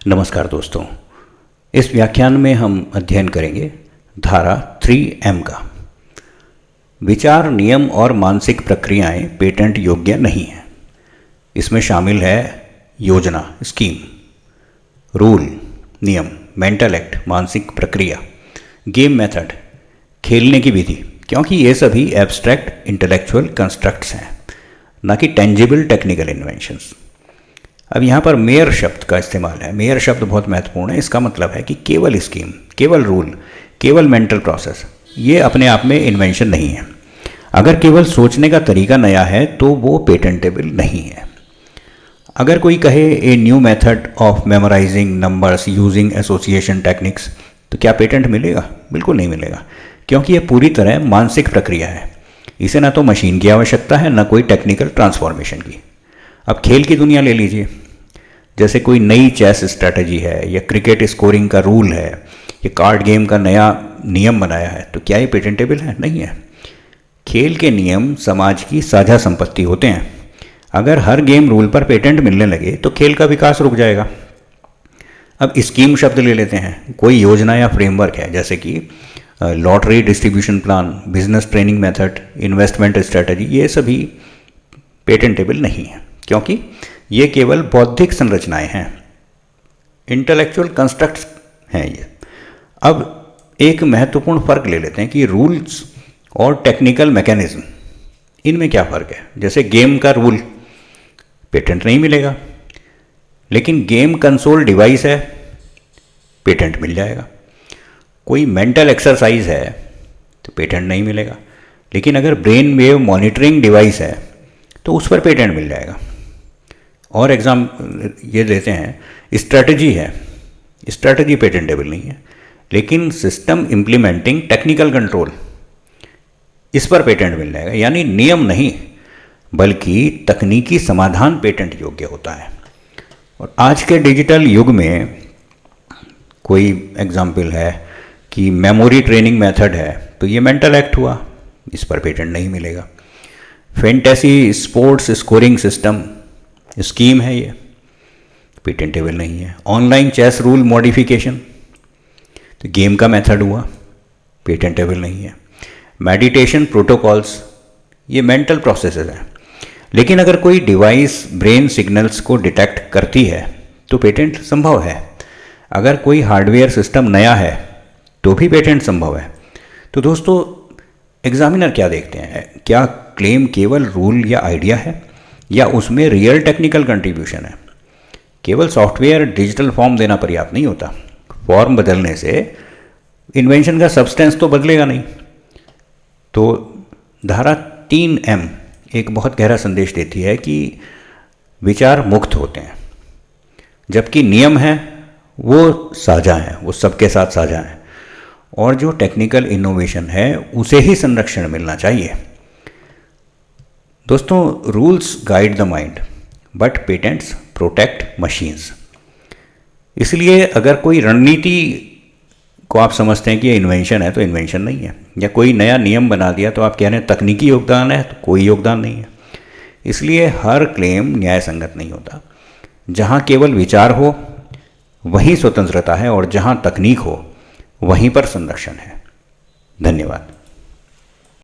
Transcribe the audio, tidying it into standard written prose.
नमस्कार दोस्तों, इस व्याख्यान में हम अध्ययन करेंगे धारा 3M का। विचार, नियम और मानसिक प्रक्रियाएं पेटेंट योग्य नहीं हैं। इसमें शामिल है योजना, स्कीम, रूल, नियम, मेंटल एक्ट, मानसिक प्रक्रिया, गेम मेथड, खेलने की विधि, क्योंकि ये सभी एब्स्ट्रैक्ट इंटेलेक्चुअल कंस्ट्रक्ट्स हैं, न कि टेंजिबल टेक्निकल इन्वेंशंस। अब यहाँ पर मेयर शब्द का इस्तेमाल है। मेयर शब्द बहुत महत्वपूर्ण है। इसका मतलब है कि केवल स्कीम, केवल रूल, केवल मेंटल प्रोसेस, ये अपने आप में इन्वेंशन नहीं है। अगर केवल सोचने का तरीका नया है तो वो पेटेंटेबल नहीं है। अगर कोई कहे a new method of memorising numbers using association techniques, तो क्या पेटेंट मिलेगा? बिल्कुल नहीं मिलेगा, क्योंकि ये पूरी तरह मानसिक प्रक्रिया है। इसे ना तो मशीन की आवश्यकता है, ना कोई टेक्निकल ट्रांसफॉर्मेशन की। अब खेल की दुनिया ले लीजिए, जैसे कोई नई चेस स्ट्रैटेजी है या क्रिकेट स्कोरिंग का रूल है या कार्ड गेम का नया नियम बनाया है, तो क्या ये पेटेंटेबल है? नहीं है। खेल के नियम समाज की साझा संपत्ति होते हैं। अगर हर गेम रूल पर पेटेंट मिलने लगे तो खेल का विकास रुक जाएगा। अब स्कीम शब्द ले लेते हैं। कोई योजना या फ्रेमवर्क है, जैसे कि lottery distribution plan, business training method, investment strategy, ये सभी पेटेंटेबल नहीं है, क्योंकि ये केवल बौद्धिक संरचनाएं हैं, इंटेलेक्चुअल कंस्ट्रक्ट्स हैं ये। अब एक महत्वपूर्ण फर्क ले लेते हैं कि रूल्स और टेक्निकल मैकेनिज्म, इनमें क्या फ़र्क है। जैसे गेम का रूल, पेटेंट नहीं मिलेगा, लेकिन गेम कंसोल डिवाइस है, पेटेंट मिल जाएगा। कोई मेंटल एक्सरसाइज है तो पेटेंट नहीं मिलेगा, लेकिन अगर ब्रेन वेव मॉनिटरिंग डिवाइस है तो उस पर पेटेंट मिल जाएगा। और एग्जाम ये देते हैं, स्ट्रैटेजी है, स्ट्रैटेजी पेटेंटेबल नहीं है, लेकिन सिस्टम इम्प्लीमेंटिंग टेक्निकल कंट्रोल, इस पर पेटेंट मिल जाएगा। यानी नियम नहीं, बल्कि तकनीकी समाधान पेटेंट योग्य होता है। और आज के डिजिटल युग में कोई एग्जाम्पल है कि मेमोरी ट्रेनिंग मेथड है, तो ये मेंटल एक्ट हुआ, इस पर पेटेंट नहीं मिलेगा। Fantasy sports scoring system, scheme है, ये पेटेंटेबल नहीं है। ऑनलाइन चेस रूल मॉडिफिकेशन, तो गेम का मेथड हुआ, पेटेंटेबल नहीं है। मेडिटेशन प्रोटोकॉल्स, ये मेंटल प्रोसेसेस हैं। लेकिन अगर कोई डिवाइस ब्रेन सिग्नल्स को डिटेक्ट करती है तो पेटेंट संभव है। अगर कोई हार्डवेयर सिस्टम नया है तो भी पेटेंट संभव है। तो दोस्तों, एग्जामिनर क्या देखते हैं? क्या क्लेम केवल रूल या आइडिया है, या उसमें रियल टेक्निकल कंट्रीब्यूशन है? केवल सॉफ्टवेयर डिजिटल फॉर्म देना पर्याप्त नहीं होता। फॉर्म बदलने से इन्वेंशन का सब्सटेंस तो बदलेगा नहीं। तो धारा 3M एक बहुत गहरा संदेश देती है कि विचार मुक्त होते हैं, जबकि नियम हैं वो साझा हैं, वो सबके साथ साझा हैं। और जो टेक्निकल इनोवेशन है उसे ही संरक्षण मिलना चाहिए। दोस्तों, rules guide the mind but patents protect machines. इसलिए अगर कोई रणनीति को आप समझते हैं कि ये इन्वेंशन है तो इन्वेंशन नहीं है, या कोई नया नियम बना दिया तो आप कह रहे हैं तकनीकी योगदान है, तो कोई योगदान नहीं है। इसलिए हर क्लेम न्याय संगत नहीं होता। जहाँ केवल विचार हो वहीं स्वतंत्रता है, और जहाँ तकनीक हो वहीं पर संरक्षण है। धन्यवाद।